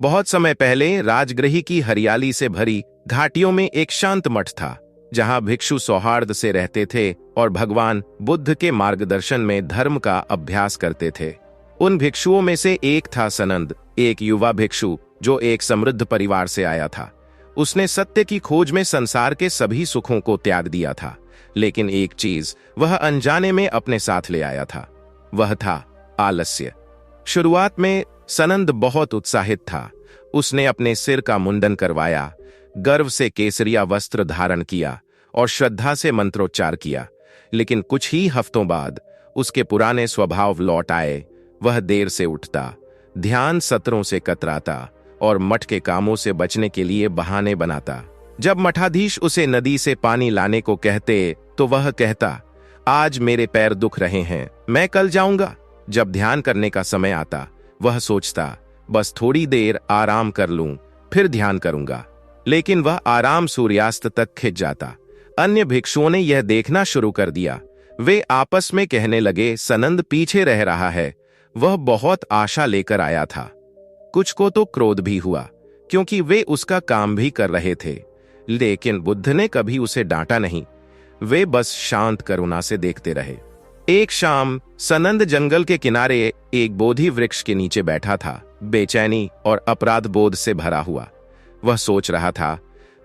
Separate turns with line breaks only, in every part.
बहुत समय पहले राजगृह की हरियाली से भरी घाटियों में एक शांत मठ था, जहां भिक्षु सौहार्द से रहते थे और भगवान बुद्ध के मार्गदर्शन में धर्म का अभ्यास करते थे। उन भिक्षुओं में से एक था सनंद, एक युवा भिक्षु जो एक समृद्ध परिवार से आया था। उसने सत्य की खोज में संसार के सभी सुखों को त्याग दिया था, लेकिन एक चीज वह अनजाने में अपने साथ ले आया था। वह था आलस्य। शुरुआत में सनंद बहुत उत्साहित था। उसने अपने सिर का मुंडन करवाया, गर्व से केसरिया वस्त्र धारण किया और श्रद्धा से मंत्रोच्चार किया। लेकिन कुछ ही हफ्तों बाद उसके पुराने स्वभाव लौट आए। वह देर से उठता, ध्यान सत्रों से कतराता और मठ के कामों से बचने के लिए बहाने बनाता। जब मठाधीश उसे नदी से पानी लाने को कहते तो वह कहता, आज मेरे पैर दुख रहे हैं, मैं कल जाऊंगा। जब ध्यान करने का समय आता, वह सोचता, बस थोड़ी देर आराम कर लूं, फिर ध्यान करूंगा। लेकिन वह आराम सूर्यास्त तक खिंच जाता। अन्य भिक्षुओं ने यह देखना शुरू कर दिया। वे आपस में कहने लगे, सनंद पीछे रह रहा है। वह बहुत आशा लेकर आया था। कुछ को तो क्रोध भी हुआ, क्योंकि वे उसका काम भी कर रहे थे। लेकिन बुद्ध ने कभी उसे डांटा नहीं। वे बस शांत करुणा से देखते रहे। एक शाम सनंद जंगल के किनारे एक बोधि वृक्ष के नीचे बैठा था, बेचैनी और अपराध बोध से भरा हुआ। वह सोच रहा था,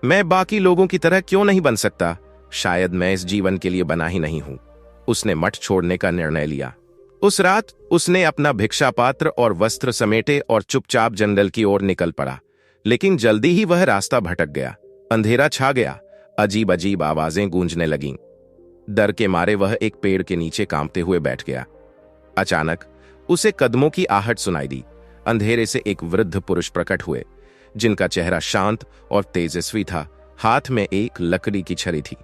मैं बाकी लोगों की तरह क्यों नहीं बन सकता? शायद मैं इस जीवन के लिए बना ही नहीं हूं। उसने मठ छोड़ने का निर्णय लिया। उस रात उसने अपना भिक्षा पात्र और वस्त्र समेटे और चुपचाप जंगल की ओर निकल पड़ा। लेकिन जल्दी ही वह रास्ता भटक गया। अंधेरा छा गया। अजीब अजीब आवाजें गूंजने लगीं। डर के मारे वह एक पेड़ के नीचे कांपते हुए बैठ गया। अचानक उसे कदमों की आहट सुनाई दी। अंधेरे से एक वृद्ध पुरुष प्रकट हुए, जिनका चेहरा शांत और तेजस्वी था। हाथ में एक लकड़ी की छड़ी थी।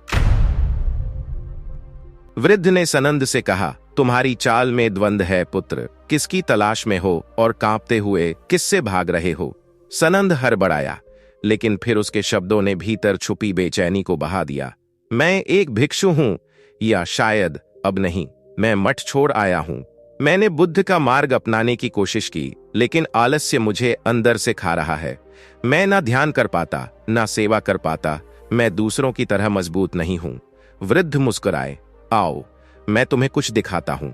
वृद्ध ने सनंद से कहा, तुम्हारी चाल में द्वंद्व है पुत्र। किसकी तलाश में हो और कांपते हुए किससे भाग रहे हो? सनंद हड़बड़ाया, लेकिन फिर उसके शब्दों ने भीतर छुपी बेचैनी को बहा दिया। मैं एक भिक्षु हूं, या शायद अब नहीं, मैं मठ छोड़ आया हूं। मैंने बुद्ध का मार्ग अपनाने की कोशिश की, लेकिन आलस्य मुझे अंदर से खा रहा है। मैं ना ध्यान कर पाता, ना सेवा कर पाता। मैं दूसरों की तरह मजबूत नहीं हूं। वृद्ध मुस्कुराए, आओ मैं तुम्हें कुछ दिखाता हूं।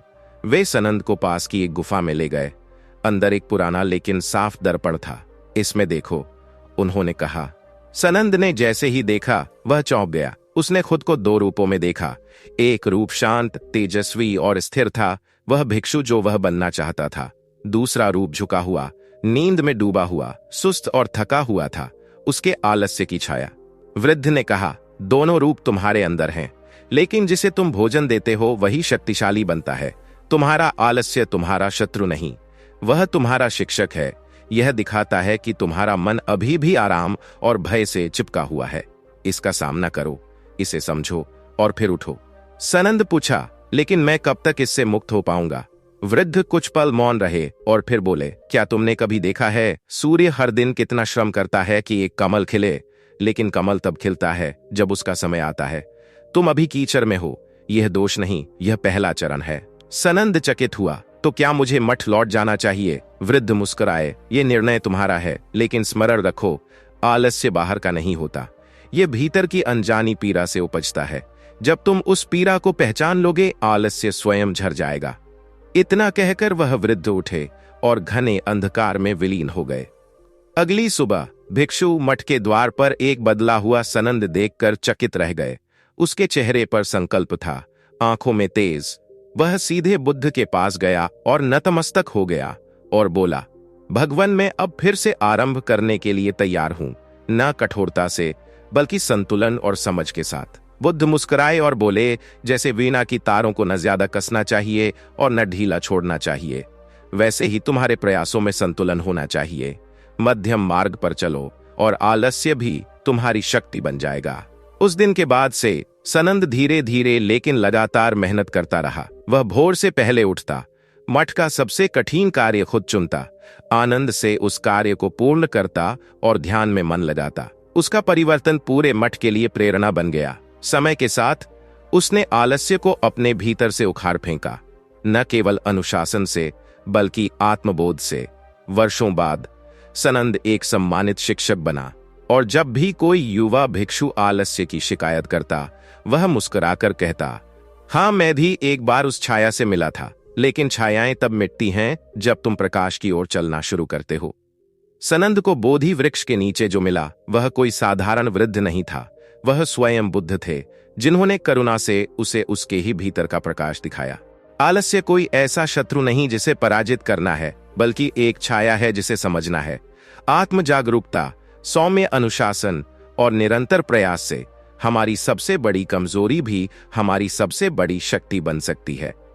वे सनंद को पास की एक गुफा में ले गए। अंदर एक पुराना लेकिन साफ दर्पण था। इसमें देखो, उन्होंने कहा। सनंद ने जैसे ही देखा, वह चौंक गया। उसने खुद को दो रूपों में देखा। एक रूप शांत, तेजस्वी और स्थिर था, वह भिक्षु जो वह बनना चाहता था। दूसरा रूप झुका हुआ, नींद में डूबा हुआ, सुस्त और थका हुआ था, उसके आलस्य की छाया। वृद्ध ने कहा, दोनों रूप तुम्हारे अंदर हैं, लेकिन जिसे तुम भोजन देते हो वही शक्तिशाली बनता है। तुम्हारा आलस्य तुम्हारा शत्रु नहीं, वह तुम्हारा शिक्षक है। यह दिखाता है कि तुम्हारा मन अभी भी आराम और भय से चिपका हुआ है। इसका सामना करो, इसे समझो और फिर उठो। सनंद पूछा, लेकिन मैं कब तक इससे मुक्त हो पाऊंगा? वृद्ध कुछ पल मौन रहे और फिर बोले, क्या तुमने कभी देखा है सूर्य हर दिन कितना श्रम करता है कि एक कमल खिले? लेकिन कमल तब खिलता है जब उसका समय आता है। तुम अभी कीचड़ में हो। यह दोष नहीं, यह पहला चरण है। सनंद चकित हुआ, तो क्या मुझे मठ लौट जाना चाहिए? वृद्ध मुस्कुराए, यह निर्णय तुम्हारा है, लेकिन स्मरण रखो, आलस्य बाहर का नहीं होता। यह भीतर की अनजानी पीड़ा से उपजता है। जब तुम उस पीड़ा को पहचान लोगे, आलस्य स्वयं झर जाएगा। इतना कहकर वह वृद्ध उठे और घने अंधकार में विलीन हो गए। अगली सुबह भिक्षु मठ के द्वार पर एक बदला हुआ सनंद देखकर चकित रह गए। उसके चेहरे पर संकल्प था, आंखों में तेज। वह सीधे बुद्ध के पास गया और नतमस्तक हो गया और बोला, भगवान, मैं अब फिर से आरंभ करने के लिए तैयार हूं, न कठोरता से बल्कि संतुलन और समझ के साथ। बुद्ध मुस्कुराए और बोले, जैसे वीणा की तारों को न ज्यादा कसना चाहिए और न ढीला छोड़ना चाहिए, वैसे ही तुम्हारे प्रयासों में संतुलन होना चाहिए। मध्यम मार्ग पर चलो और आलस्य भी तुम्हारी शक्ति बन जाएगा। उस दिन के बाद से सनंद धीरे धीरे लेकिन लगातार मेहनत करता रहा। वह भोर से पहले उठता, मठ का सबसे कठिन कार्य खुद चुनता, आनंद से उस कार्य को पूर्ण करता और ध्यान में मन लगाता। उसका परिवर्तन पूरे मठ के लिए प्रेरणा बन गया। समय के साथ उसने आलस्य को अपने भीतर से उखाड़ फेंका, न केवल अनुशासन से बल्कि आत्मबोध से। वर्षों बाद सनंद एक सम्मानित शिक्षक बना और जब भी कोई युवा भिक्षु आलस्य की शिकायत करता, वह मुस्कुराकर कहता, हाँ, मैं भी एक बार उस छाया से मिला था, लेकिन छायाएं तब मिटती हैं जब तुम प्रकाश की ओर चलना शुरू करते हो। सनंद को बोधि वृक्ष के नीचे जो मिला वह कोई साधारण वृद्ध नहीं था, वह स्वयं बुद्ध थे, जिन्होंने करुणा से उसे उसके ही भीतर का प्रकाश दिखाया। आलस्य कोई ऐसा शत्रु नहीं जिसे पराजित करना है, बल्कि एक छाया है जिसे समझना है। आत्म जागरूकता, सौम्य अनुशासन और निरंतर प्रयास से हमारी सबसे बड़ी कमजोरी भी हमारी सबसे बड़ी शक्ति बन सकती है।